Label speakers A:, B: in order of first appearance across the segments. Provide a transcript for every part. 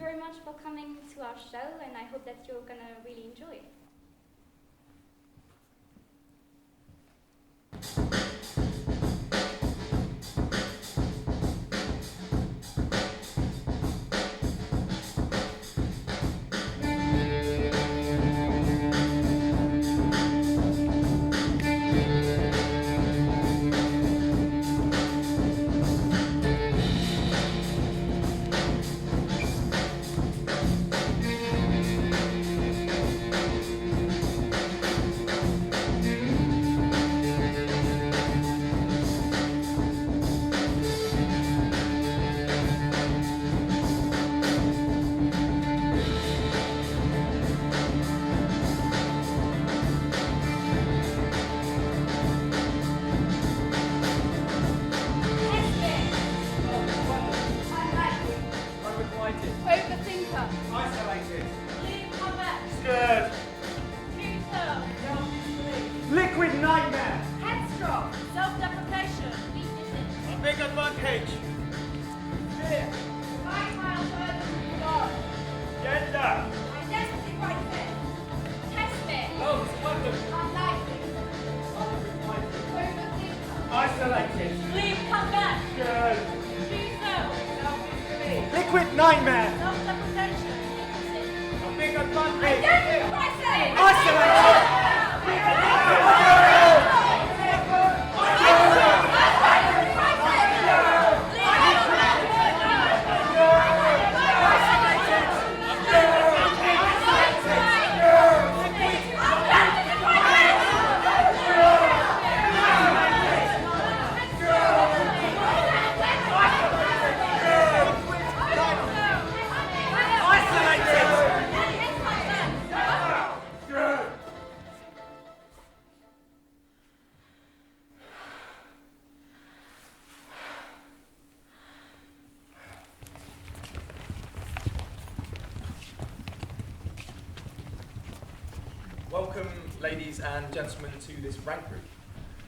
A: very much for coming to our show, and I hope that you're going to really enjoy it.
B: Overthinker.
C: Isolated.
B: Leave combat.
C: Scared.
B: Future.
C: Liquid nightmare.
B: Headstrong. Self-deprecation.
C: A big advantage.
B: Fear. 5 miles further than God.
C: Gender.
B: Identity crisis. Test me.
C: Oh, it's a weapon.
B: Unlikely. Overthinker.
C: Isolated.
B: Leave combat.
C: Scared.
B: Future. Self-disbelief.
C: Liquid nightmare.
B: Self-deprecation.
C: A big advantage.
B: Identity crisis.
C: Isolated.
D: Welcome, ladies and gentlemen, to this rank group,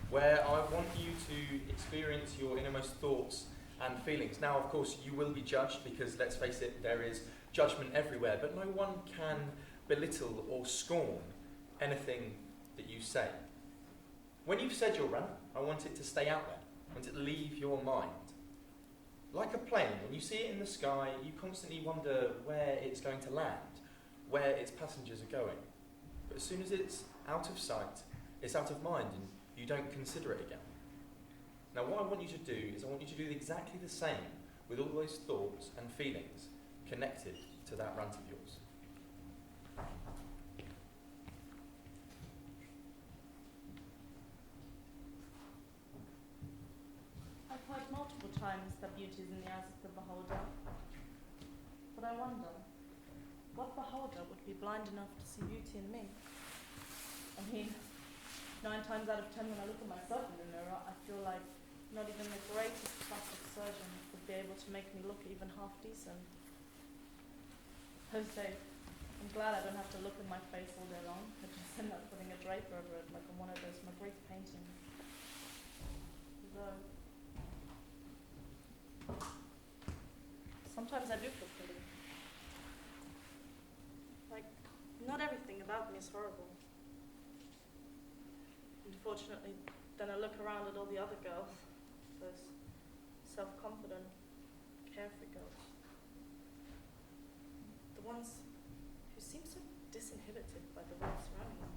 D: where I want you to experience your innermost thoughts and feelings. Now, of course, you will be judged because, let's face it, there is judgment everywhere, but no one can belittle or scorn anything that you say. When you've said your rant, I want it to stay out there. I want it to leave your mind. Like a plane, when you see it in the sky, you constantly wonder where it's going to land, where its passengers are going. But as soon as it's out of sight, it's out of mind, and you don't consider it again. Now, what I want you to do is I want you to do exactly the same with all those thoughts and feelings connected to that rant of yours.
E: I've heard multiple times that beauty is in the eyes of the beholder. But I wonder, what beholder would be blind enough to see beauty in me? I mean, 9 times out of 10 when I look at myself in the mirror, I feel like not even the greatest plastic surgeon would be able to make me look even half decent. Jose, I'm glad I don't have to look at my face all day long. I just end up putting a drape over it like on one of those Magritte paintings. Though, sometimes I do feel pretty. Like, not everything about me is horrible. Unfortunately, then I look around at all the other girls, those self-confident, carefree girls. The ones who seem so disinhibited by the world surrounding them.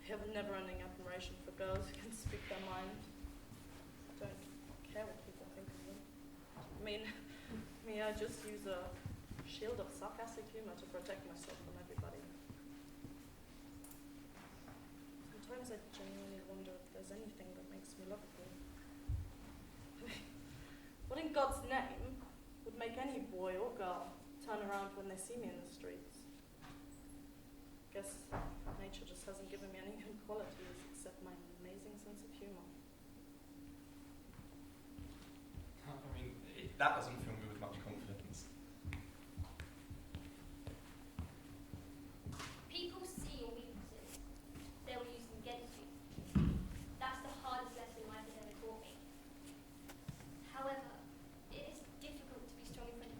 E: I have a never-ending admiration for girls who can speak their mind. I don't care what people think of them. I mean, I just use a shield of sarcastic humor to protect myself from everybody. Sometimes I genuinely wonder if there's anything that makes me lovable. I mean, what in God's name would make any boy or girl turn around when they see me in the streets? Guess nature just hasn't given me any good qualities except my amazing sense of humor.
D: I mean, that doesn't fill me with much confidence.
A: People see your weaknesses. They will use them against you. That's the hardest lesson life has ever taught me. However, it is difficult to be strong in front of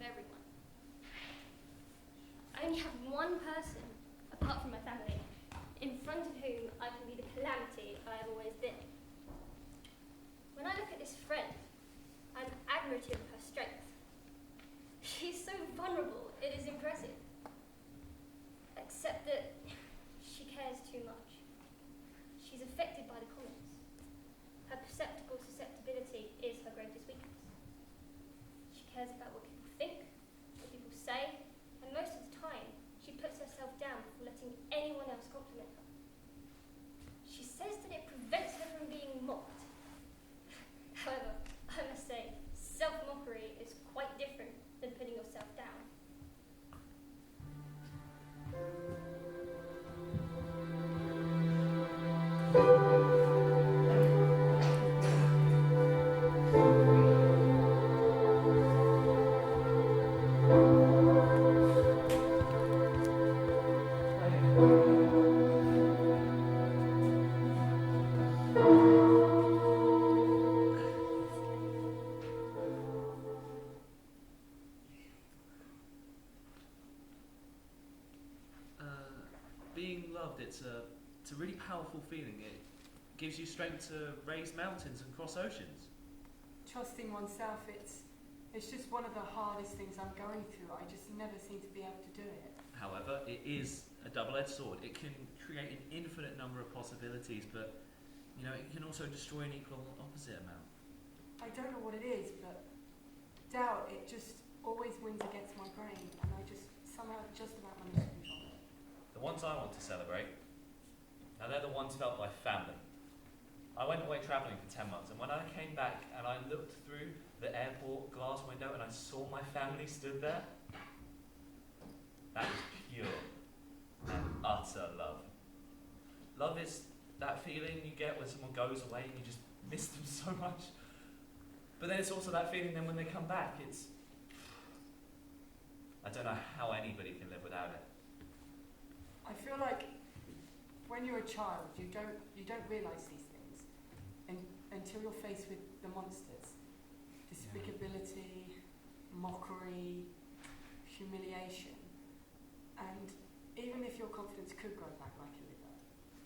F: It's a really powerful feeling. It gives you strength to raise mountains and cross oceans.
B: Trusting oneself, it's just one of the hardest things I'm going through. I just never seem to be able to do it.
F: However, it is a double-edged sword. It can create an infinite number of possibilities, but it can also destroy an equal opposite amount.
B: I don't know what it is, but doubt, it just always wins against my brain, and I just somehow just about manage to control it.
G: The ones I want to celebrate, now they're the ones felt by family. I went away travelling for 10 months, and when I came back and I looked through the airport glass window and I saw my family stood there, that was pure and utter love. Love is that feeling you get when someone goes away and you just miss them so much. But then it's also that feeling then when they come back, I don't know how anybody can live without it.
B: I feel like when you're a child, you don't realise these things until you're faced with the monsters. Despicability, mockery, humiliation. And even if your confidence could grow back like a liver,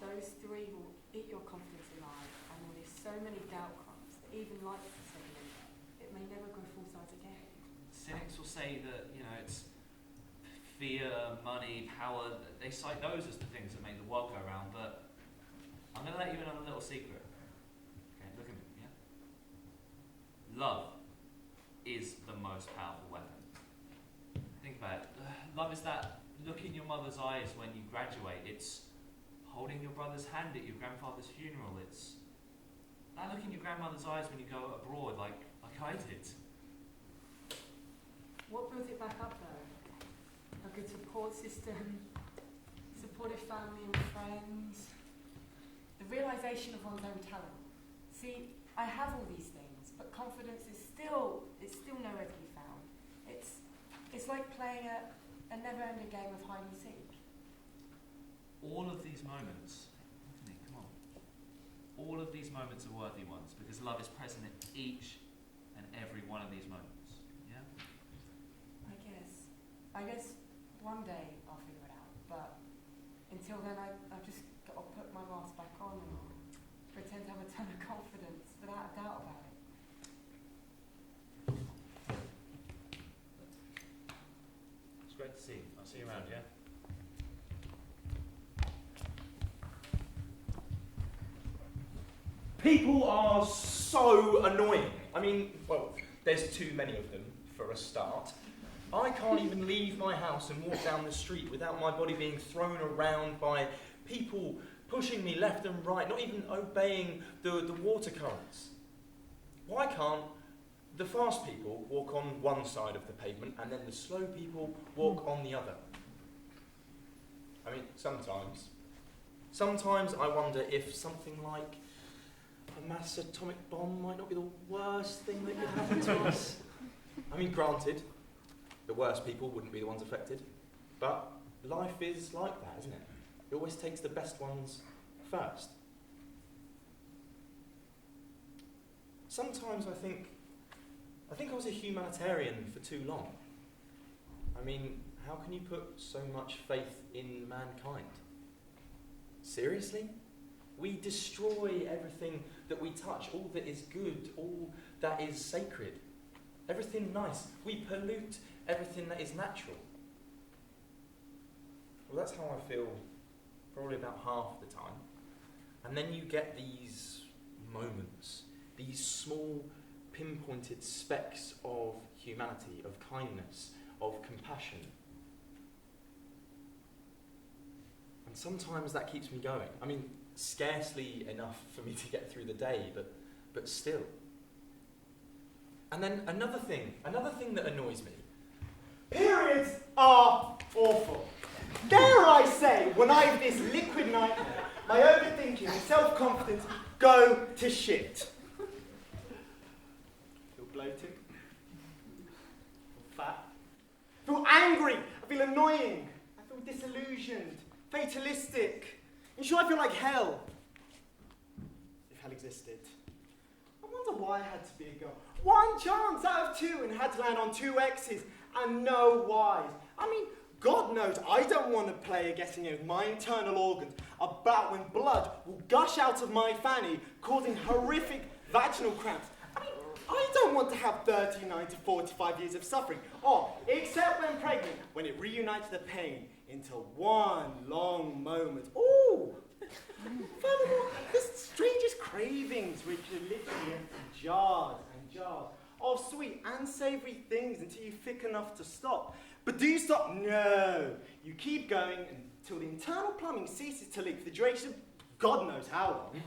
B: those three will eat your confidence alive and will leave so many doubt crumbs that even like the second liver, it may never grow full size again.
F: Cynics will say that, it's fear, money, power. They cite those as the things that make the world go round, but I'm going to let you in on a little secret. Okay, look at me, yeah? Love is the most powerful weapon. Think about it. Love is that look in your mother's eyes when you graduate. It's holding your brother's hand at your grandfather's funeral. It's that look in your grandmother's eyes when you go abroad, like I did.
B: What builds it back up though? A good support system, supportive family and friends, the realisation of one's own talent. See, I have all these things, but confidence is still nowhere to be found. It's like playing a never-ending game of hide and seek.
F: All of these moments, Anthony, come on. All of these moments are worthy ones because love is present in each and every one of these moments. Yeah?
B: I guess one day I'll figure it out, but until then I've just got to put my mask back on and pretend to have a ton of confidence without a doubt about it.
G: It's great to see you. I'll see you around, yeah?
D: People are so annoying. I mean, well, there's too many of them for a start. I can't even leave my house and walk down the street without my body being thrown around by people pushing me left and right, not even obeying the water currents. Why can't the fast people walk on one side of the pavement and then the slow people walk on the other? I mean, sometimes I wonder if something like a mass atomic bomb might not be the worst thing that could happen to us. I mean, granted, the worst people wouldn't be the ones affected, but life is like that, isn't it? It always takes the best ones first. Sometimes I think I was a humanitarian for too long. I mean, how can you put so much faith in mankind? Seriously? We destroy everything that we touch, all that is good, all that is sacred, everything nice. We pollute everything that is natural. Well, that's how I feel probably about half the time. And then you get these moments, these small pinpointed specks of humanity, of kindness, of compassion. And sometimes that keeps me going. I mean, scarcely enough for me to get through the day, but still. And then another thing that annoys me.
C: Periods are awful. Dare I say, when I have this liquid nightmare, my overthinking and self-confidence go to shit. I feel bloated. I feel fat. I feel angry. I feel annoying. I feel disillusioned. Fatalistic. In short, I feel like hell. If hell existed. I wonder why I had to be a girl. One chance out of two and had to land on two X's and no Y's. I mean, God knows I don't want to play a guessing game with my internal organs about when blood will gush out of my fanny, causing horrific vaginal cramps. I mean, I don't want to have 39 to 45 years of suffering. Oh, except when pregnant, when it reunites the pain into one long moment. Ooh! Furthermore, the strangest cravings which are literally empty jars and jars of sweet and savoury things until you're thick enough to stop. But do you stop? No. You keep going until the internal plumbing ceases to leak for the duration of God knows how long.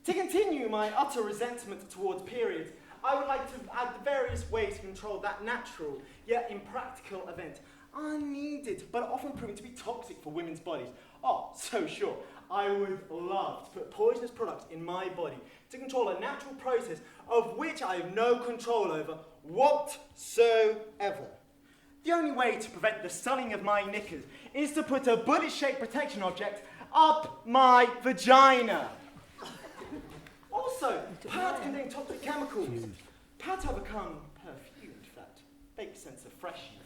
C: To continue my utter resentment towards periods, I would like to add the various ways to control that natural, yet impractical event. Unneeded, but often proving to be toxic for women's bodies. Oh, so sure, I would love to put poisonous products in my body to control a natural process of which I have no control over whatsoever. The only way to prevent the sullying of my knickers is to put a bullet-shaped protection object up my vagina. Also, pads contain toxic chemicals. Pads have become perfumed for that fake sense of freshness.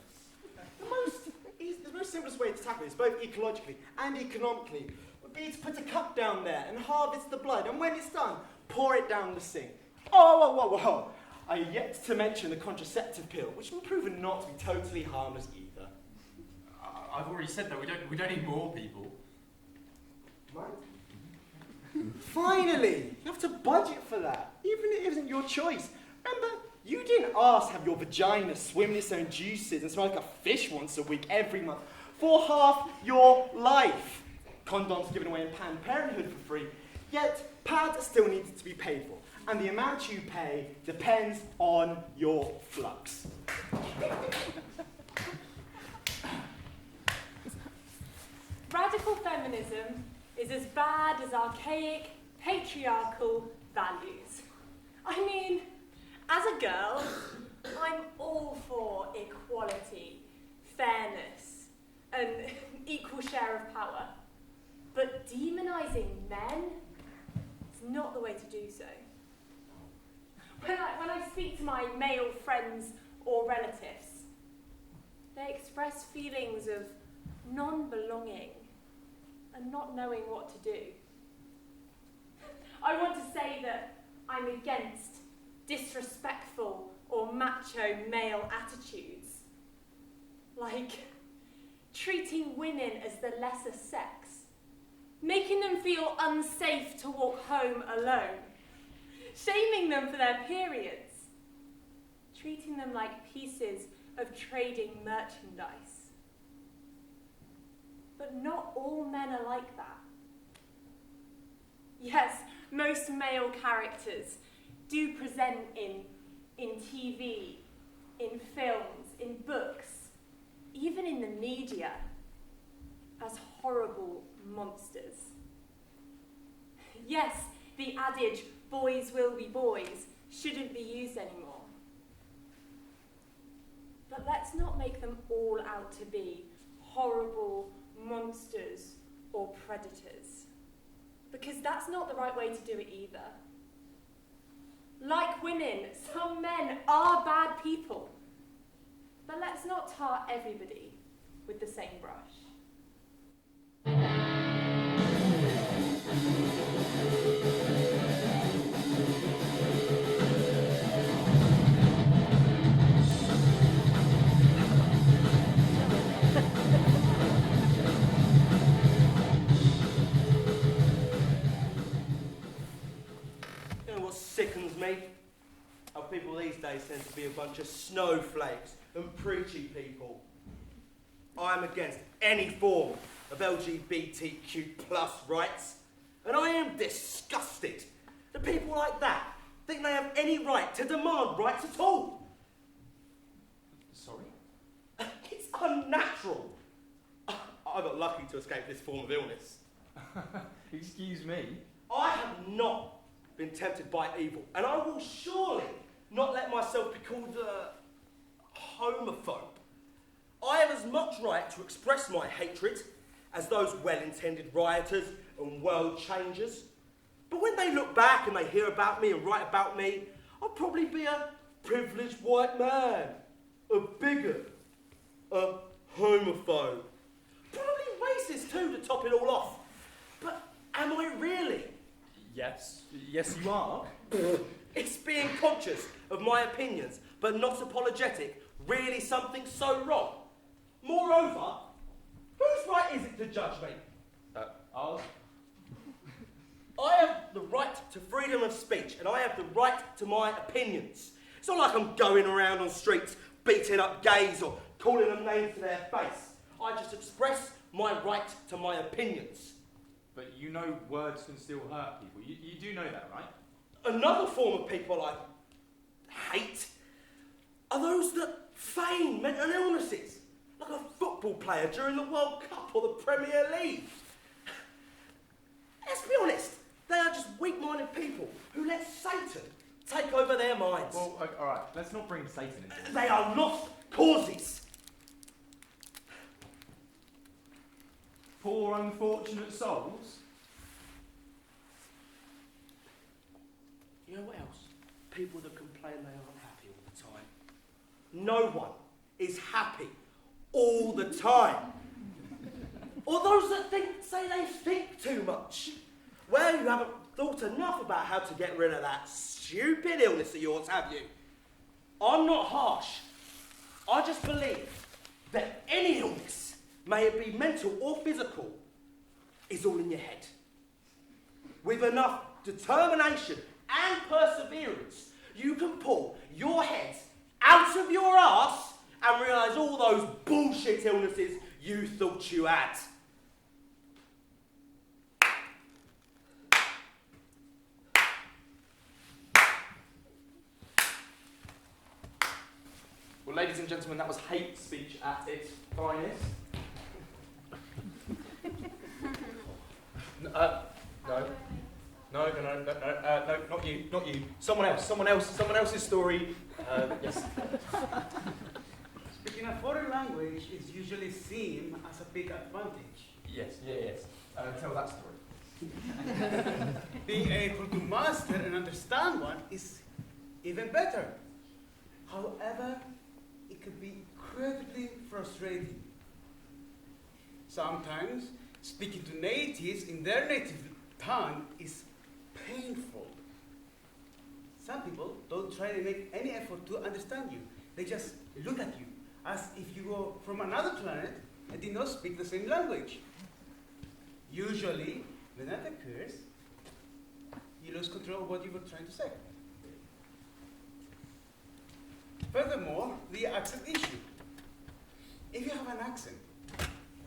C: The most simplest way to tackle this, both ecologically and economically, would be to put a cup down there and harvest the blood, and when it's done, pour it down the sink. Oh. I have yet to mention the contraceptive pill, which has been proven not to be totally harmless either.
D: I've already said that we don't need more people.
C: Right? Finally! You have to budget for that, even if it isn't your choice. Remember, you didn't ask to have your vagina swim in its own juices and smell like a fish once a week every month for half your life. Condoms given away in Planned Parenthood for free, yet pads still needed to be paid for, and the amount you pay depends on your flux.
H: Radical feminism is as bad as archaic, patriarchal values. I mean, as a girl, I'm all for equality, fairness, and equal share of power. But demonising men is not the way to do so. When I speak to my male friends or relatives, they express feelings of non-belonging and not knowing what to do. I want to say that I'm against disrespectful or macho male attitudes, like treating women as the lesser sex, making them feel unsafe to walk home alone, shaming them for their periods, treating them like pieces of trading merchandise. But not all men are like that. Yes, most male characters do present in TV, in films, in books, even in the media, as horrible monsters. Yes, the adage, boys will be boys, shouldn't be used anymore. But let's not make them all out to be horrible monsters or predators, because that's not the right way to do it either. Like women, some men are bad people, but let's not tar everybody with the same brush.
I: Sickens me how people these days tend to be a bunch of snowflakes and preachy people. I am against any form of LGBTQ plus rights, and I am disgusted that people like that think they have any right to demand rights at all.
D: Sorry?
I: It's unnatural. I got lucky to escape this form of illness.
D: Excuse me?
I: I have not been tempted by evil, and I will surely not let myself be called a homophobe. I have as much right to express my hatred as those well-intended rioters and world changers. But when they look back and they hear about me and write about me, I'll probably be a privileged white man, a bigot, a homophobe, probably racist too to top it all off. But am I really?
D: Yes. Yes, you are.
I: Is being conscious of my opinions but not apologetic really something so wrong? Moreover, whose right is it to judge me?
D: Ours.
I: I have the right to freedom of speech and I have the right to my opinions. It's not like I'm going around on streets beating up gays or calling them names to their face. I just express my right to my opinions.
D: But you know words can still hurt people. You do know that, right?
I: Another form of people I hate are those that feign mental illnesses, like a football player during the World Cup or the Premier League. Let's be honest, they are just weak-minded people who let Satan take over their minds.
D: Well, all right. Let's not bring Satan into this.
I: They are lost causes.
D: Poor unfortunate souls.
I: You know what else? People that complain they aren't happy all the time. No one is happy all the time. Or those that say they think too much. Well, you haven't thought enough about how to get rid of that stupid illness of yours, have you? I'm not harsh. I just believe that any illness, may it be mental or physical, is all in your head. With enough determination and perseverance, you can pull your head out of your arse and realise all those bullshit illnesses you thought you had.
D: Well, ladies and gentlemen, that was hate speech at its finest. No. No, not you. Someone else's story. Yes.
J: Speaking a foreign language is usually seen as a big advantage.
D: Yes. Tell that story.
J: Being able to master and understand one is even better. However, it can be incredibly frustrating. Sometimes, speaking to natives in their native tongue is painful. Some people don't try to make any effort to understand you. They just look at you as if you were from another planet and did not speak the same language. Usually, when that occurs, you lose control of what you were trying to say. Furthermore, the accent issue. If you have an accent,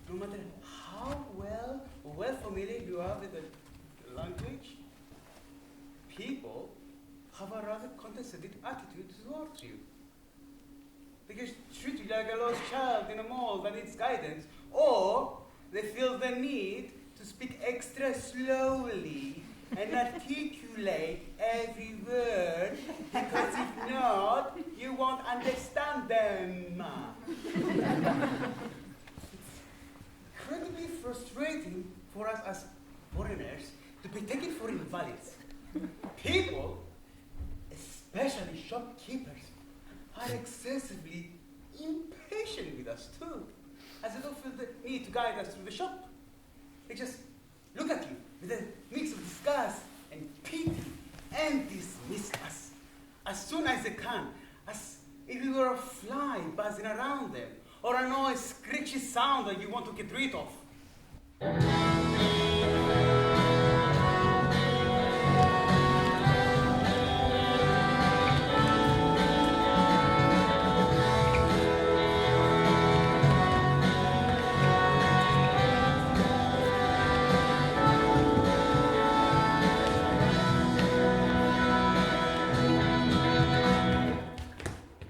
J: no matter how well familiar you are with the language, people have a rather condescending attitude towards you. They just treat you like a lost child in a mall that needs guidance, or they feel the need to speak extra slowly and articulate every word, because if not, you won't understand them. It's incredibly frustrating for us as foreigners to be taken for invalids. People, especially shopkeepers, are excessively impatient with us too, as they don't feel the need to guide us through the shop. They just look at you with a mix of disgust and pity and dismiss us as soon as they can, as if we were a fly buzzing around them, or a noise, screechy sound that you want to get rid of.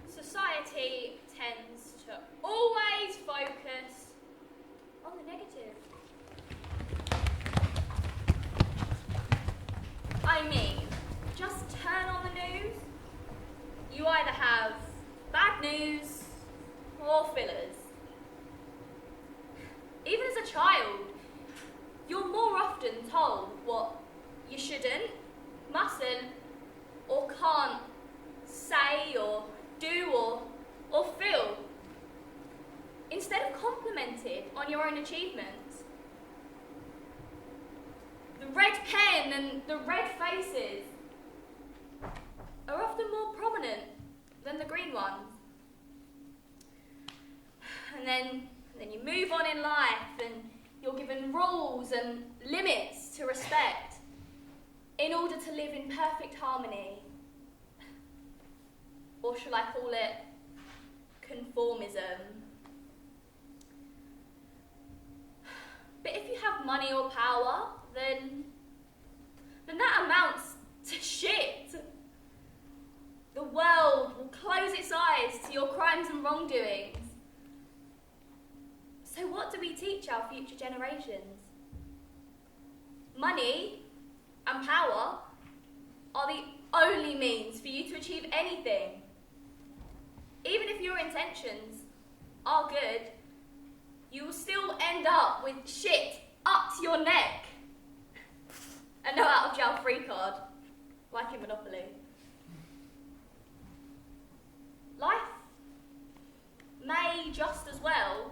A: Society tends to always focus on the negative. I mean, just turn on the news. You either have bad news or fillers. Even as a child, you're more often told what you shouldn't, mustn't, or can't say or on your own achievements. The red pen and the red faces are often more prominent than the green ones. And then you move on in life and you're given rules and limits to respect in order to live in perfect harmony. Or shall I call it conformism? But if you have money or power, then that amounts to shit. The world will close its eyes to your crimes and wrongdoings. So what do we teach our future generations? Money and power are the only means for you to achieve anything. Even if your intentions are good, you will still end up with shit up to your neck. And no out of jail free card, like in Monopoly. Life may just as well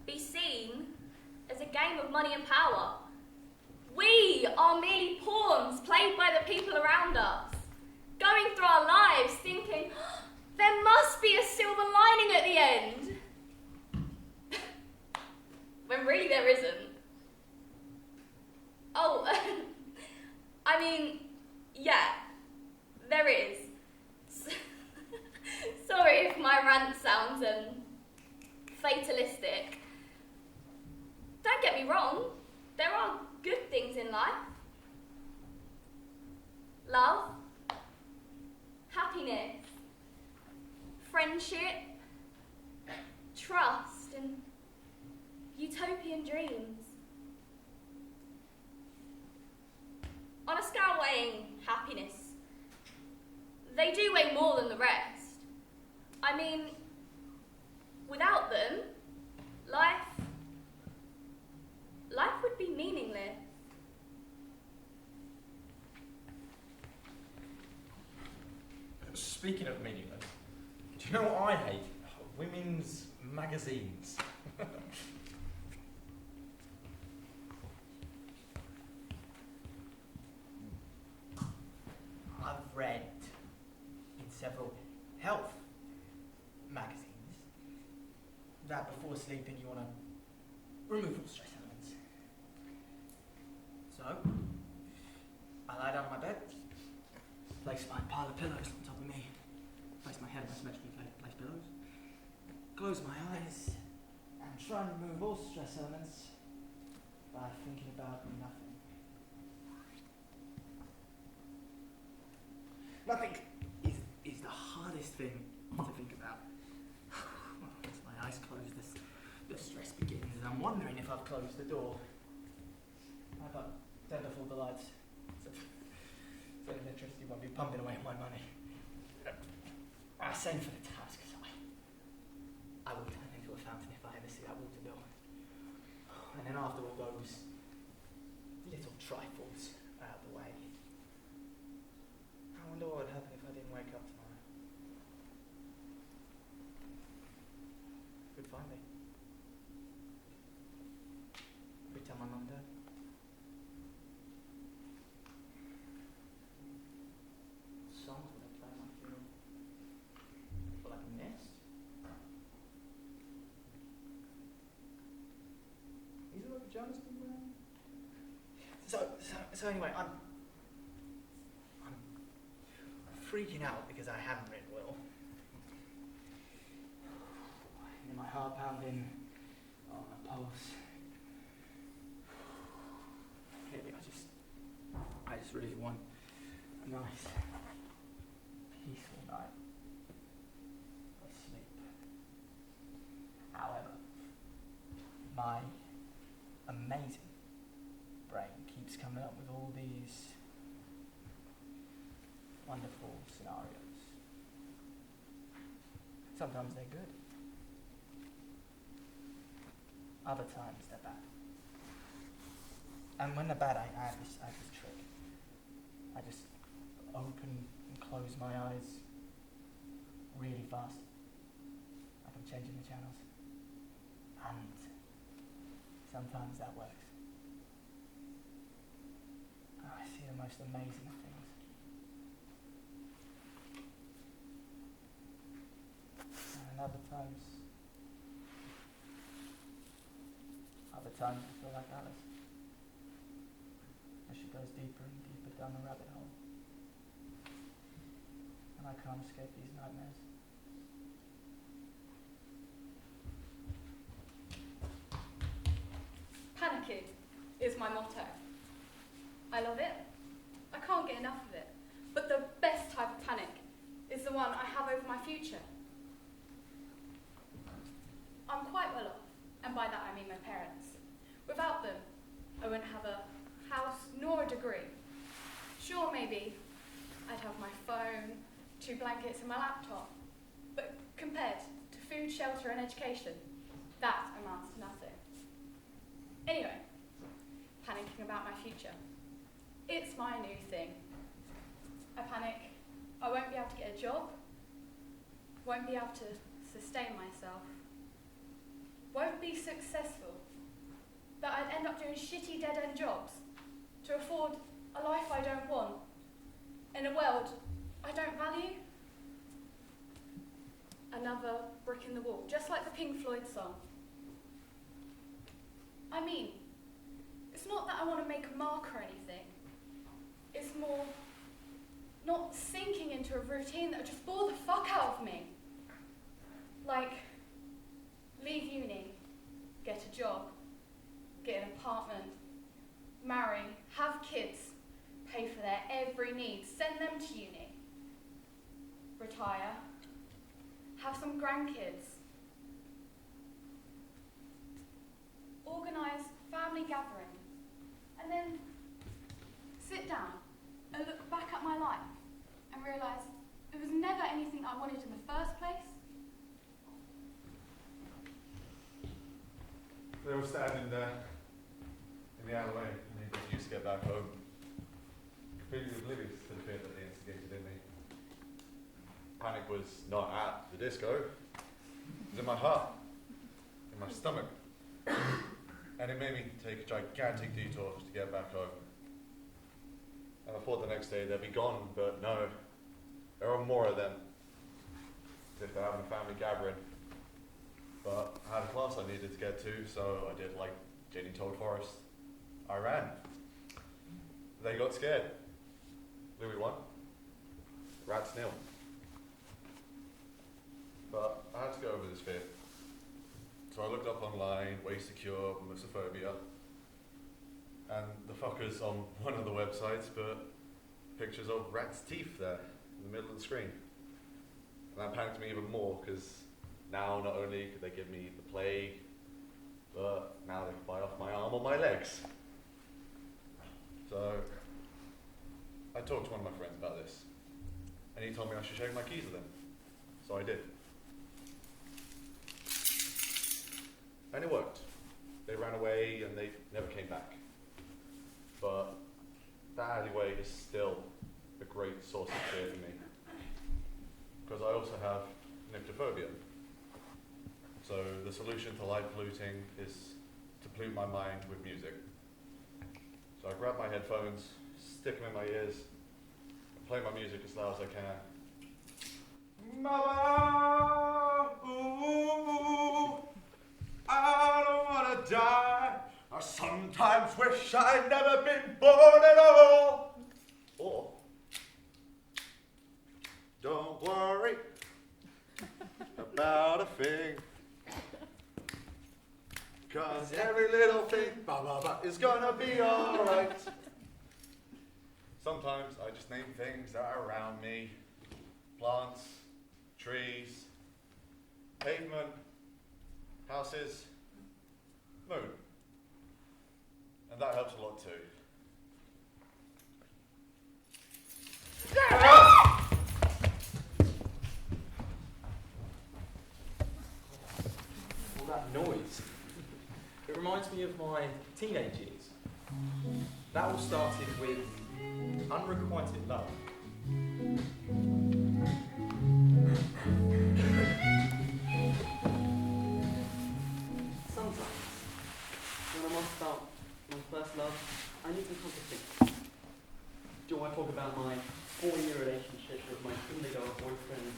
A: be seen as a game of money and power. We are merely pawns played by the people around us, going through our lives thinking, there must be a silver lining at the end. When really there isn't. Oh, I mean, yeah, there is. Sorry if my rant sounds fatalistic. Don't get me wrong, there are good things in life. Love, happiness, friendship, trust, and utopian dreams. On a scale weighing happiness, they do weigh more than the rest. I mean, without them, life would be meaningless.
D: Speaking of meaningless, do you know what I hate? Women's magazines.
C: I've read in several health magazines that before sleeping you want to remove all stress elements. So, I lie down on my bed, place my pile of pillows on top of me, place my head on my symmetrically placed pillows, close my eyes, and try and remove all stress elements by thinking about nothing. Nothing is the hardest thing to think about. Once my eyes close, the stress begins, and I'm wondering if I've closed the door. How about turned off all the lights? So the electricity won't be pumping away my money. I send for the task, so I will turn into a fountain if I ever see that water bill. And then after all those little trifles are out of the way, I wonder what would happen if I didn't wake up tomorrow. Who'd find me? Who'd tell my mum and dad? Songs would I play at my funeral? For like a nest? Is it like a Jonas thing around? So anyway, I'm freaking out because I haven't read Will. And then my heart pounding on my pulse. Maybe I just really want a nice, peaceful night of sleep. However, my amazing brain keeps coming up with all these wonderful scenarios. Sometimes they're good. Other times they're bad. And when they're bad, I have this trick. I just open and close my eyes really fast. Like I'm changing the channels. And
K: sometimes that works. Oh, I see the most amazing things. And other times I feel like Alice. As she goes deeper and deeper down the rabbit hole. And I can't escape these nightmares.
A: Panicking is my motto. I love it. I can't get enough of it. But the best type of panic is the one I have over my future. I'm quite well off, and by that I mean my parents. Without them, I wouldn't have a house nor a degree. Sure, maybe I'd have my phone, 2 blankets and my laptop. But compared to food, shelter and education, that amounts to nothing. Anyway, panicking about my future. It's my new thing. I panic I won't be able to get a job, won't be able to sustain myself, won't be successful, that I'd end up doing shitty dead-end jobs to afford a life I don't want, in a world I don't value. Another brick in the wall, just like the Pink Floyd song. I mean, it's not that I want to make a mark or anything. It's more not sinking into a routine that would just bore the fuck out of me. Like, leave uni, get a job, get an apartment, marry, have kids, pay for their every need, send them to uni, retire, have some grandkids, organise family gathering, and then sit down and look back at my life and realise it was never anything I wanted in the first place.
L: They were standing there in the alleyway and he refused to get back home, completely oblivious to the fear that they instigated in me. Panic was not at the disco, it was in my heart, in my stomach. And it made me take a gigantic detour to get back home. And I thought the next day they'd be gone, but no, there are more of them. As if they're having a family gathering. But I had a class I needed to get to, so I did like Jenny told Forrest. I ran. They got scared. Louis won. Rats nil. But I had to go over this fear. So I looked up online, ways to cure multiphobia, and the fuckers on one of the websites put pictures of rats' teeth there in the middle of the screen. And that panicked me even more, because now not only could they give me the plague, but now they could bite off my arm or my legs. So I talked to one of my friends about this, and he told me I should shake my keys with him. So I did. And it worked. They ran away and they never came back. But that alleyway is still a great source of fear for me. Because I also have nyctophobia. So the solution to light polluting is to pollute my mind with music. So I grab my headphones, stick them in my ears, and play my music as loud as I can. Mama, ooh, I don't want to die. I sometimes wish I'd never been born at all. Or, don't worry about a thing. Cause every little thing is gonna be alright. Sometimes I just name things that are around me. Plants, trees, pavement, houses, moon. And that helps a lot too.
D: All that noise. It reminds me of my teenage years. That all started with unrequited love.
C: Sometimes, when I'm
M: boyfriend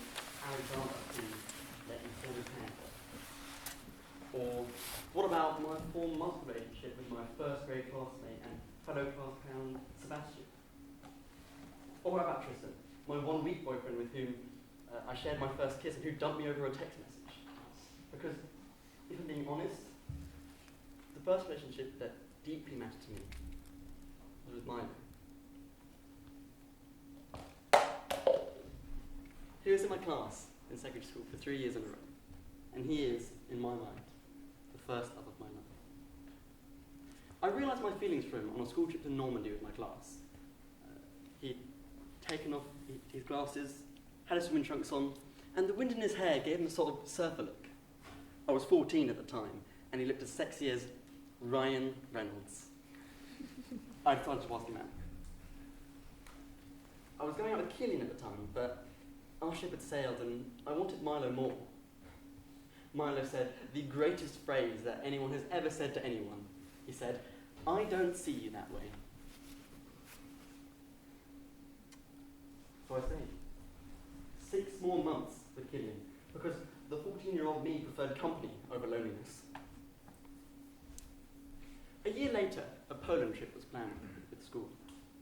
M: Alexander who let me pull his hair? Or what about my 4-month relationship with my first grade classmate and fellow class clown Sebastian? Or what about Tristan, my 1-week boyfriend with whom I shared my first kiss and who dumped me over a text message? Because, if I'm being honest, the first relationship that deeply mattered to me was with Milo. He was in my class in secondary school for 3 years in a row, and he is, in my mind, the first love of my life. I realised my feelings for him on a school trip to Normandy with my class. He'd taken off his glasses, had his swimming trunks on, and the wind in his hair gave him a sort of surfer look. I was 14 at the time, and he looked as sexy as Ryan Reynolds. I decided to ask him out. I was going out with Killian at the time, but our ship had sailed and I wanted Milo more. Milo said the greatest phrase that anyone has ever said to anyone. He said, "I don't see you that way." So I stayed. 6 more months with Killian, because the 14-year-old me preferred company over loneliness. A year later, a Poland trip was planned with school.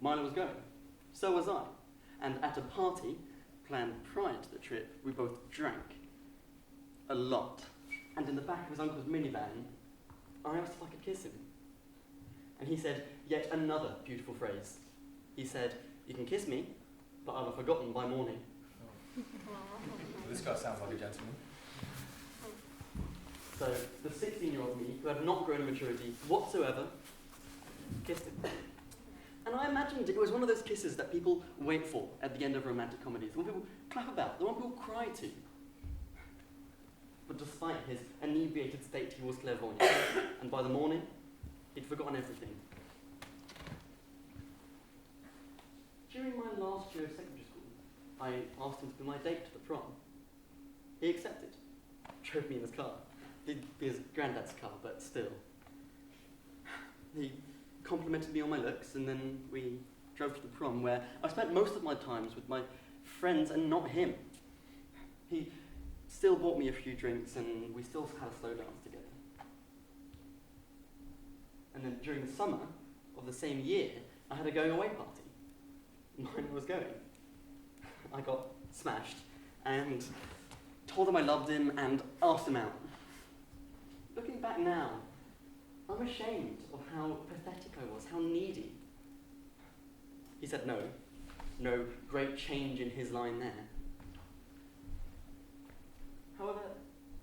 M: Milo was going. So was I. And at a party planned prior to the trip, we both drank. A lot. And in the back of his uncle's minivan, I asked if I could kiss him. And he said yet another beautiful phrase. He said, "You can kiss me, but I'll have forgotten by morning."
D: This guy sounds like a gentleman.
M: So the 16-year-old me, who had not grown in maturity whatsoever, kissed him. And I imagined it was one of those kisses that people wait for at the end of romantic comedies, the one people clap about, the one people cry to. But despite his inebriated state, he was clairvoyant, and by the morning, he'd forgotten everything. During my last year of secondary school, I asked him to be my date to the prom. He accepted. Drove me in his car. It'd be his granddad's car, but still. He complimented me on my looks, and then we drove to the prom, where I spent most of my times with my friends and not him. He still bought me a few drinks, and we still had a slow dance together. And then during the summer of the same year, I had a going-away party. Mine was going. I got smashed, and told him I loved him, and asked him out. Looking back now, I'm ashamed of how pathetic I was, how needy. He said no. No great change in his line there. However,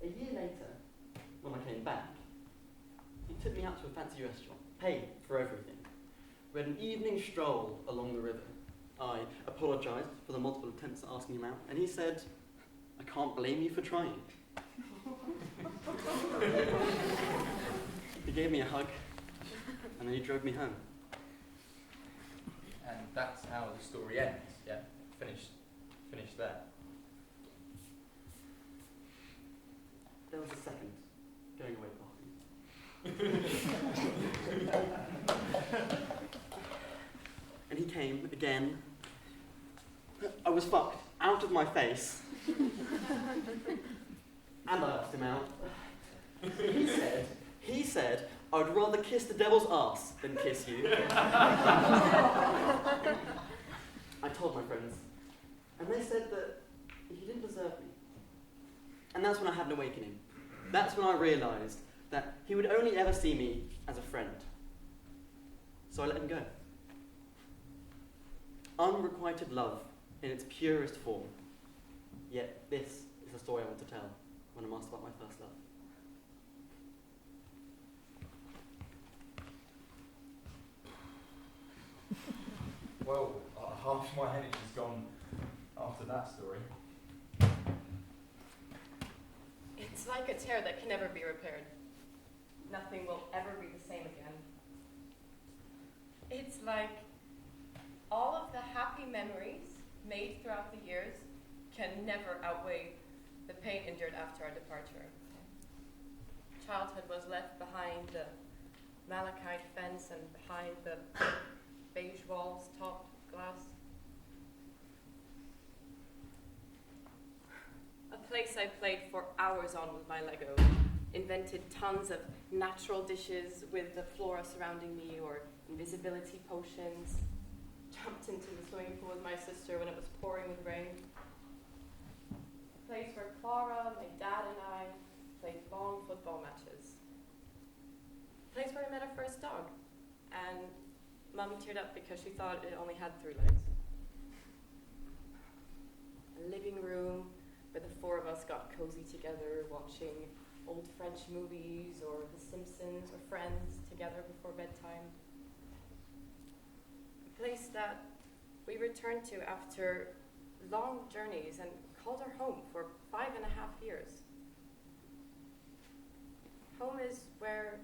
M: a year later, when I came back, he took me out to a fancy restaurant, paid for everything. We had an evening stroll along the river. I apologised for the multiple attempts at asking him out, and he said, "I can't blame you for trying." He gave me a hug, and then he drove me home.
D: And that's how the story ends, yeah? Finished there.
M: There was a second going-away party. And he came again. I was fucked out of my face. And I asked him out. He said, "I'd rather kiss the devil's arse than kiss you." I told my friends, and they said that he didn't deserve me. And that's when I had an awakening. That's when I realised that he would only ever see me as a friend. So I let him go. Unrequited love in its purest form. Yet this is the story I want to tell when I'm asked about my first love.
D: Well, half my energy's gone after that story.
N: It's like a tear that can never be repaired. Nothing will ever be the same again. It's like all of the happy memories made throughout the years can never outweigh the pain endured after our departure. Childhood was left behind the malachite fence and behind the beige walls topped with glass. I played for hours on with my Lego, invented tons of natural dishes with the flora surrounding me, or invisibility potions, jumped into the swimming pool with my sister when it was pouring with rain. A place where Clara, my dad and I played long football matches. A place where I met our first dog, and Mum teared up because she thought it only had 3 legs. A living room where the 4 of us got cozy together watching old French movies or The Simpsons or Friends together before bedtime. A place that we returned to after long journeys and called our home for 5.5 years. Home is where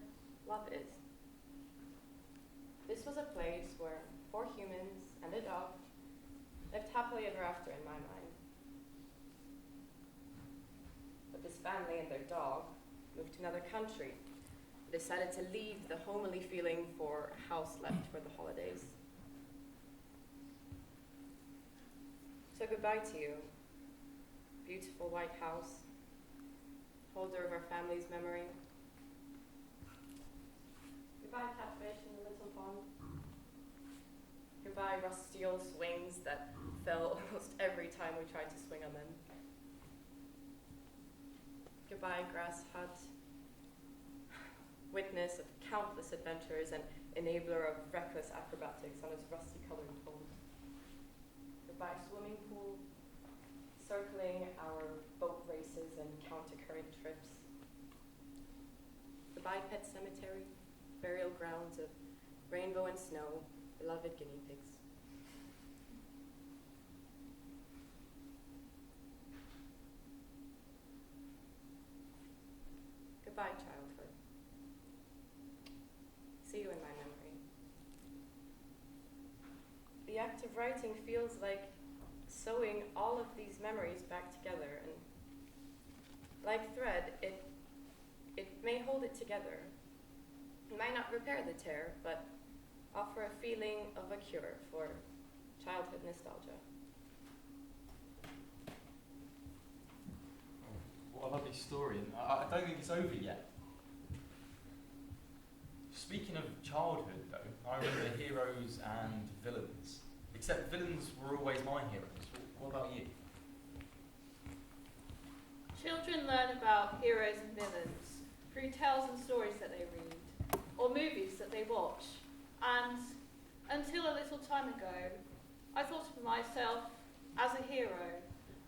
N: love is. This was a place where 4 humans and a dog lived happily ever after in my mind. But this family and their dog moved to another country and decided to leave the homely feeling for a house left for the holidays. So goodbye to you, beautiful white house, holder of our family's memory. Goodbye, catfish in the little pond. Goodbye, rusty old swings that fell almost every time we tried to swing on them. Goodbye, grass hut, witness of countless adventures and enabler of reckless acrobatics on its rusty-colored pond. Goodbye, swimming pool, circling our boat races and counter-current trips. Goodbye, pet cemetery, burial grounds of rainbow and snow, beloved guinea pigs. Goodbye, childhood. See you in my memory. The act of writing feels like sewing all of these memories back together, and like thread, it may hold it together. It might not repair the tear, but offer a feeling of a cure for childhood nostalgia.
D: What a lovely story, and I don't think it's over yet. Speaking of childhood, though, I remember heroes and villains. Except villains were always my heroes. What about you?
E: Children learn about heroes and villains through tales and stories that they read, or movies that they watch. And until a little time ago, I thought of myself as a hero.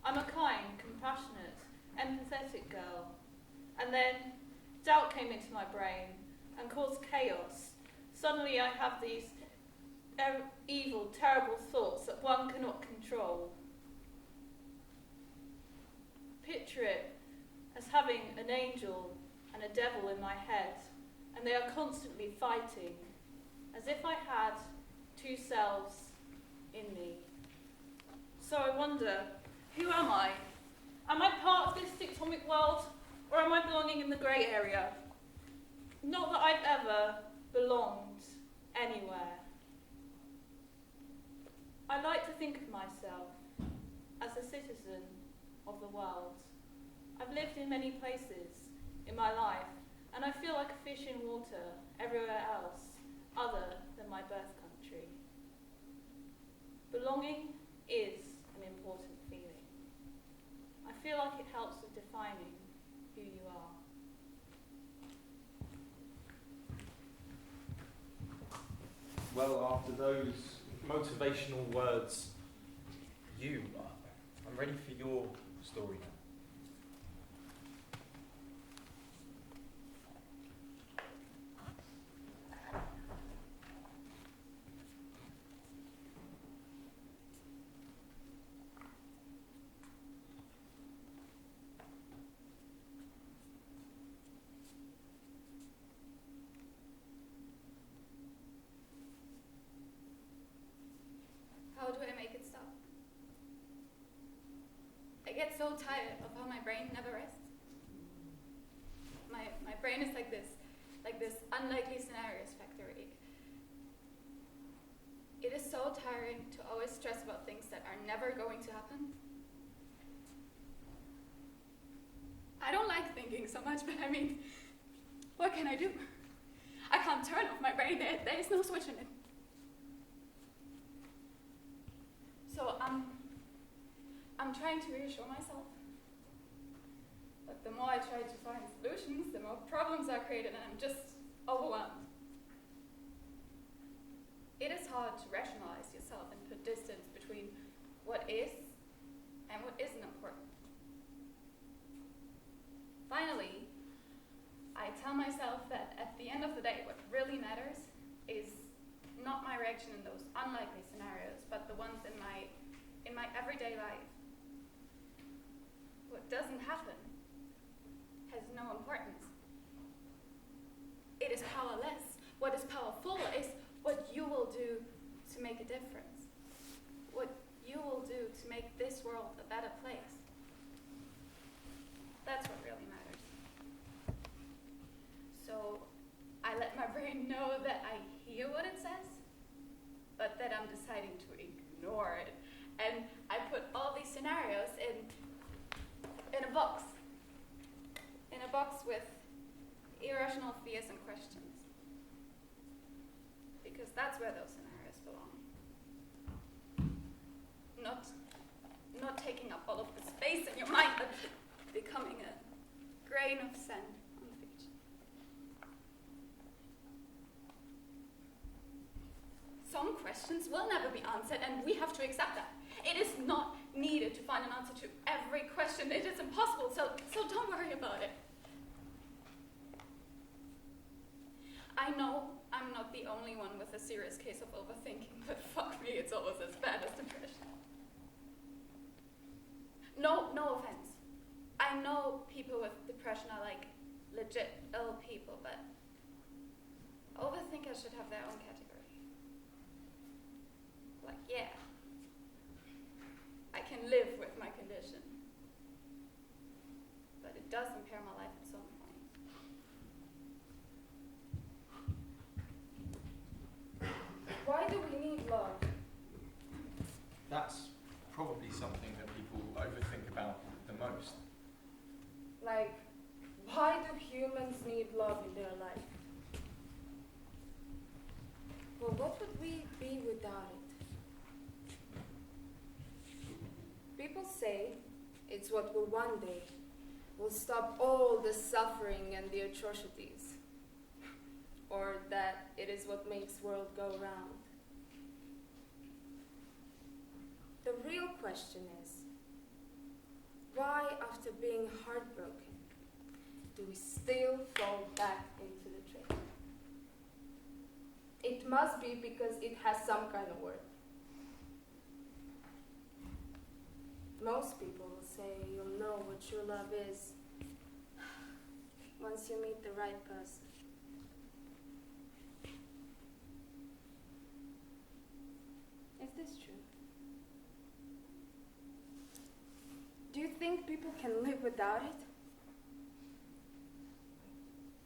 E: I'm a kind, compassionate, empathetic girl. And then doubt came into my brain and caused chaos. Suddenly I have these evil, terrible thoughts that one cannot control. Picture it as having an angel and a devil in my head, and they are constantly fighting, as if I had 2 selves in me. So I wonder, who am I? Am I part of this tectonic world, or am I belonging in the grey area? Not that I've ever belonged anywhere. I like to think of myself as a citizen of the world. I've lived in many places in my life, and I feel like a fish in water everywhere else other than my birth country. Belonging is an important feeling. I feel like it helps with defining who you are.
D: Well, after those motivational words, I'm ready for your story now.
A: How do I make it stop? I get so tired of how my brain never rests. My brain is like this unlikely scenarios factory. It is so tiring to always stress about things that are never going to happen.
O: much, but I mean, what can I do? I can't turn off my brain. There is no switch in it. So I'm trying to reassure myself. But the more I try to find solutions, the more problems are created, and I'm just overwhelmed. It is hard to rationalize yourself and put distance between what is and what isn't important. Finally, I tell myself that at the end of the day, what really matters is not my reaction in those unlikely scenarios, but the ones in my everyday life. What doesn't happen has no importance. It is powerless. What is powerful is what you will do to make a difference. What you will do to make this world a better place. That's what really matters. So I let my brain know that I hear what it says, but that I'm deciding to ignore it. And I put all these scenarios in a box. In a box with irrational fears and questions. Because that's where those scenarios belong. Not taking up all of the space in your mind, but becoming a grain of sand on the beach. Some questions will never be answered, and we have to accept that. It is not needed to find an answer to every question. It is impossible, so don't worry about it. I know I'm not the only one with a serious case of overthinking, but fuck me, it's almost as bad as depression. No offense. I know people with depression are like legit ill people, but overthinkers should have their own category. Like, yeah, I can live with my condition, but it does impair my life at some point. Why do we need love?
D: That's probably something that people overthink about the most.
H: Like, why do humans need love in their life? Well, what would we be without it? People say it's what will one day will stop all the suffering and the atrocities, or that it is what makes world go round. The real question is, why, after being heartbroken, do we still fall back into the trap? It must be because it has some kind of worth. Most people will say you'll know what true love is once you meet the right person. Is this true? Do you think people can live without it?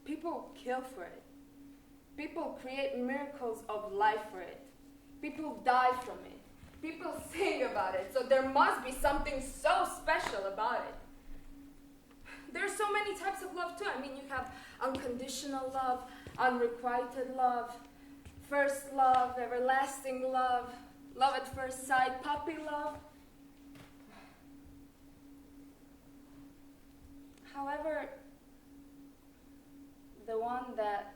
H: People kill for it. People create miracles of life for it. People die from it. People sing about it. So there must be something so special about it. There's so many types of love too. I mean, you have unconditional love, unrequited love, first love, everlasting love, love at first sight, puppy love. However, the one that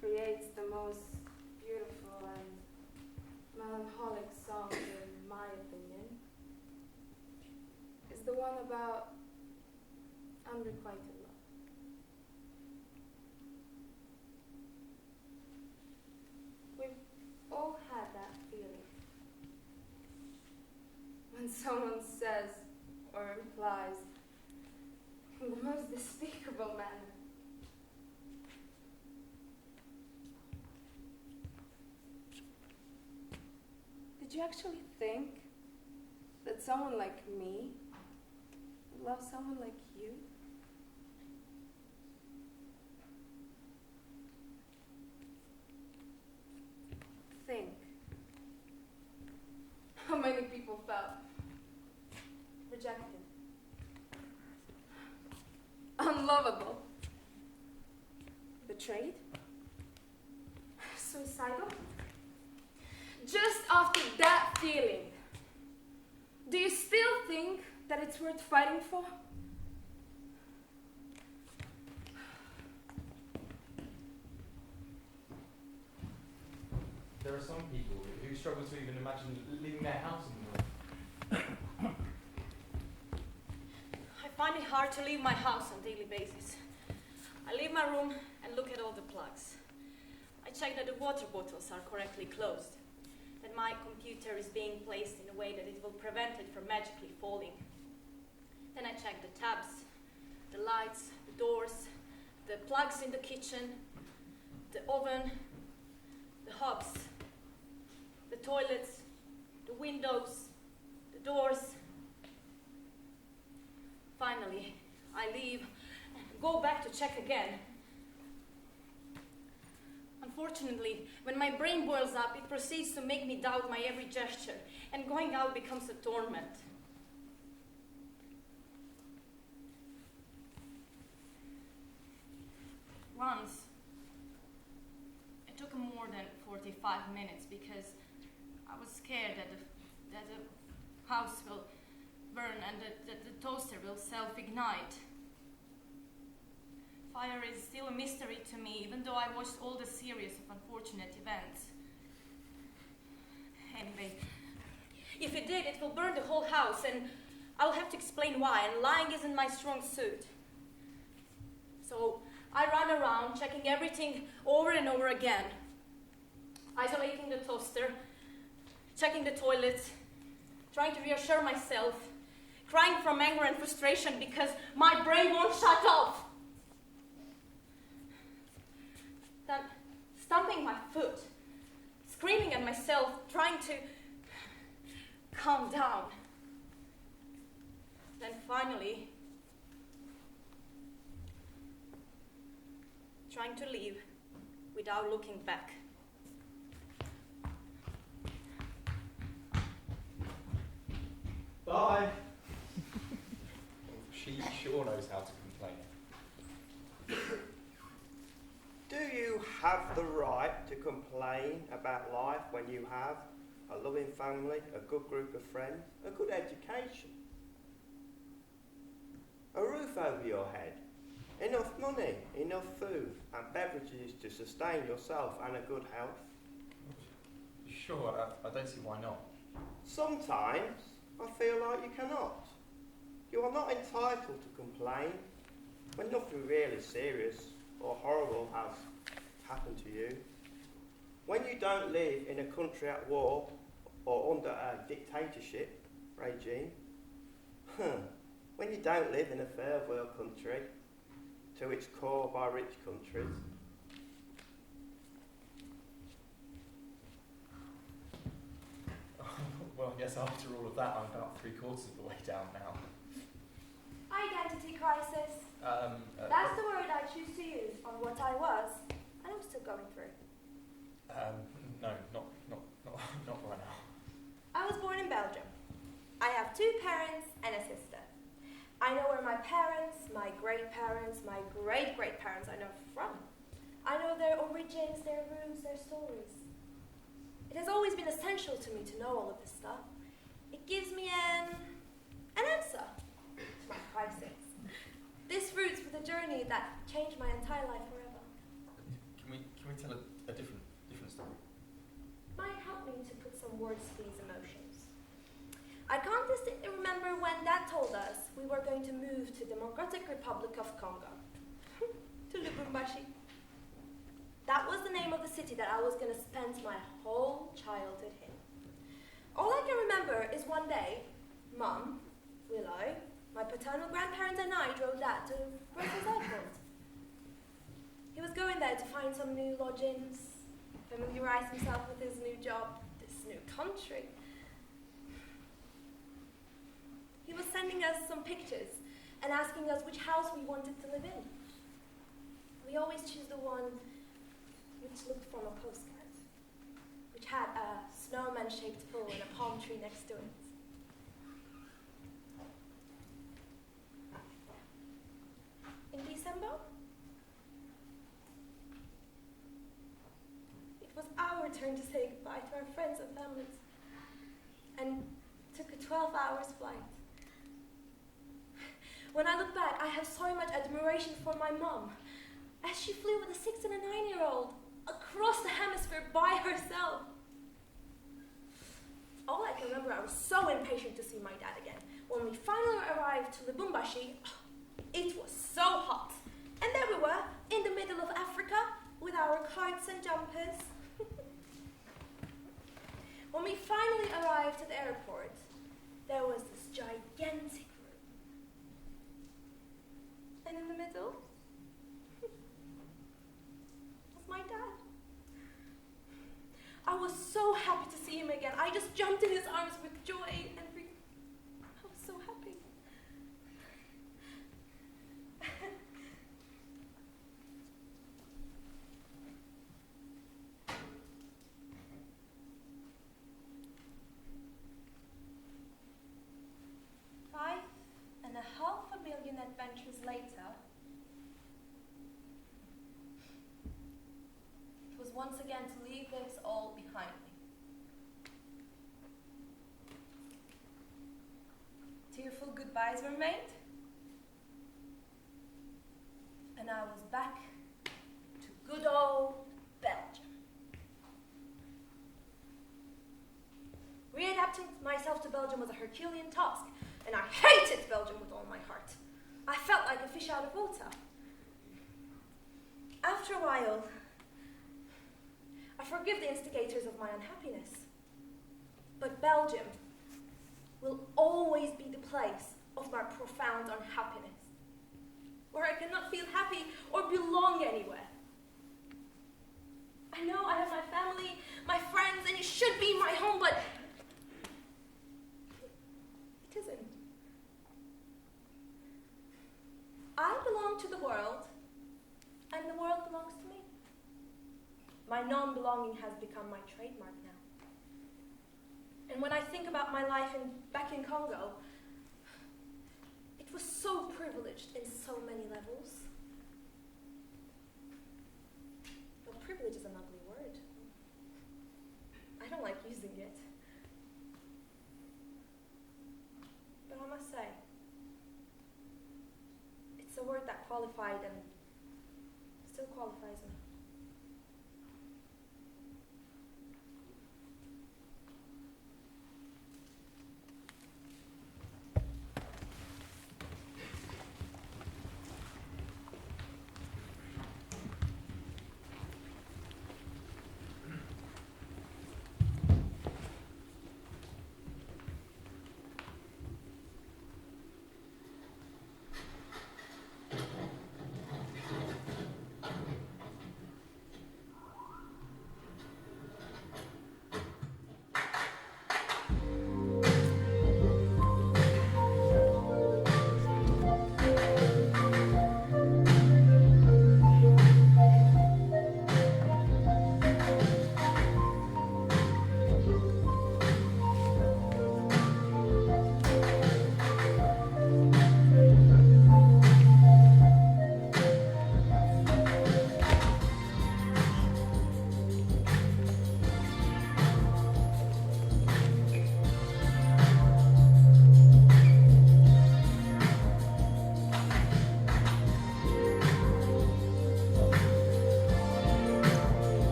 H: creates the most beautiful and melancholic songs, in my opinion, is the one about unrequited love. We've all had that feeling. When someone says or implies in the most despicable manner, did you actually think that someone like me would love someone like you? Think how many people felt rejected, unloved,
O: unlovable.
H: Betrayed? Suicidal?
O: Just after that feeling, do you still think that it's worth fighting for?
D: There are some people who struggle to even imagine leaving their house anymore.
H: I find it hard to leave my house on a daily basis. I leave my room and look at all the plugs. I check that the water bottles are correctly closed, that my computer is being placed in a way that it will prevent it from magically falling. Then I check the tabs, the lights, the doors, the plugs in the kitchen, the oven, the hobs, the toilets, the windows, the doors. Finally, I leave and go back to check again. Unfortunately, when my brain boils up, it proceeds to make me doubt my every gesture, and going out becomes a torment. Once, it took more than 45 minutes because I was scared that the house will burn and that the toaster will self-ignite. Fire is still a mystery to me, even though I watched all the series of unfortunate events. Anyway, if it did, it will burn the whole house, and I'll have to explain why, and lying isn't my strong suit. So I run around, checking everything over and over again. Isolating the toaster, checking the toilets, trying to reassure myself, crying from anger and frustration because my brain won't shut off. Then stomping my foot, screaming at myself, trying to calm down. Then finally, trying to leave without looking back.
C: Bye.
D: She sure knows how to complain.
I: Do you have the right to complain about life when you have a loving family, a good group of friends, a good education, a roof over your head, enough money, enough food and beverages to sustain yourself and a good health?
D: Sure, I don't see why not.
I: Sometimes I feel like you cannot. You are not entitled to complain when nothing really serious or horrible has happened to you. When you don't live in a country at war or under a dictatorship regime, when you don't live in a third world country to its core by rich countries,
D: Well, yes, after all of that, I'm about 3/4 of the way down now.
H: Identity crisis. That's the word I choose to use on what I was, and I'm still going through.
D: No, not right now.
H: I was born in Belgium. I have 2 parents and a sister. I know where my parents, my great-parents, my great-great-parents are from. I know their origins, their roots, their stories. It has always been essential to me to know all of this stuff. It gives me an answer to my crisis. This roots with a journey that changed my entire life forever.
D: Can we tell a different story?
H: Might help me to put some words to these emotions. I can't distinctly remember when Dad told us we were going to move to the Democratic Republic of Congo, to Lubumbashi. That was the name of the city that I was going to spend my whole childhood in. All I can remember is one day, Mum, Willow, my paternal grandparents and I drove Dad to Brussels Airport. He was going there to find some new lodgings, familiarise himself with his new job, this new country. He was sending us some pictures and asking us which house we wanted to live in. We always choose the one which looked from a postcard, which had a snowman-shaped pool and a palm tree next to it. In December
P: for our friends and families and took a 12 hours flight. When I look back, I have so much admiration for my mom as she flew with a 6 and a 9-year-old across the hemisphere by herself. All I can remember, I was so impatient to see my dad again. When we finally arrived to Lubumbashi, it was so hot. And there we were, in the middle of Africa, with our carts and jumpers. When we finally arrived at the airport, there was this gigantic room. And in the middle was my dad. I was so happy to see him again. I just jumped in his arms with joy and I was so happy. $5.5 million adventures later, it was once again to leave this all behind me. Tearful goodbyes were made, and I was back to good old Belgium. Readapting myself to Belgium was a Herculean task, and I hated Belgium with all my heart. I felt like a fish out of water. After a while, I forgive the instigators of my unhappiness. But Belgium will always be the place of my profound unhappiness, where I cannot feel happy or belong anywhere. I know I have my family, my friends, and it should be my home, but it isn't. I belong to the world, and the world belongs to me. My non-belonging has become my trademark now. And when I think about my life back in Congo, it was so privileged in so many levels. Well, privilege is an ugly word. I don't like using it. But I must say, it's a word that qualified and still qualifies me.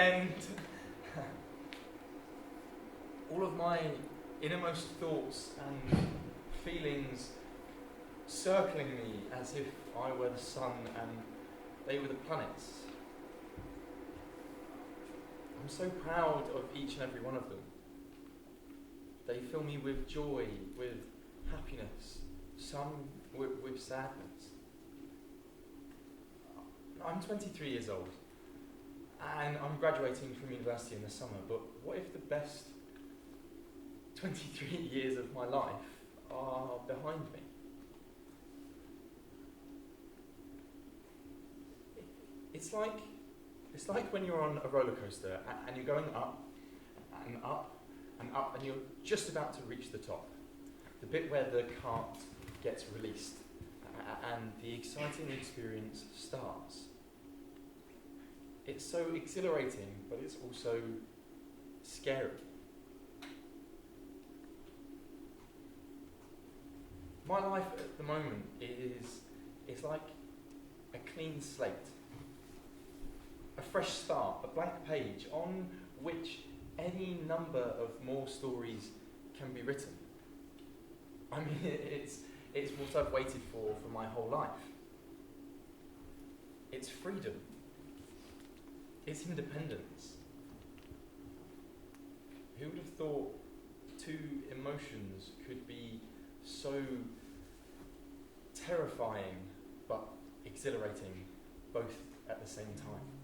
D: end, all of my innermost thoughts and feelings circling me as if I were the sun and they were the planets. I'm so proud of each and every one of them. They fill me with joy, with happiness, some with sadness. I'm 23 years old and I'm graduating from university in the summer, but what if the best 23 years of my life are behind me? It's like when you're on a roller coaster and you're going up and up and up and you're just about to reach the top, the bit where the cart gets released and the exciting experience starts. It's so exhilarating, but it's also scary. My life at the moment is like a clean slate. A fresh start, a blank page on which any number of more stories can be written. I mean, it's what I've waited for my whole life. It's freedom. It's independence. Who would have thought two emotions could be so terrifying but exhilarating both at the same time?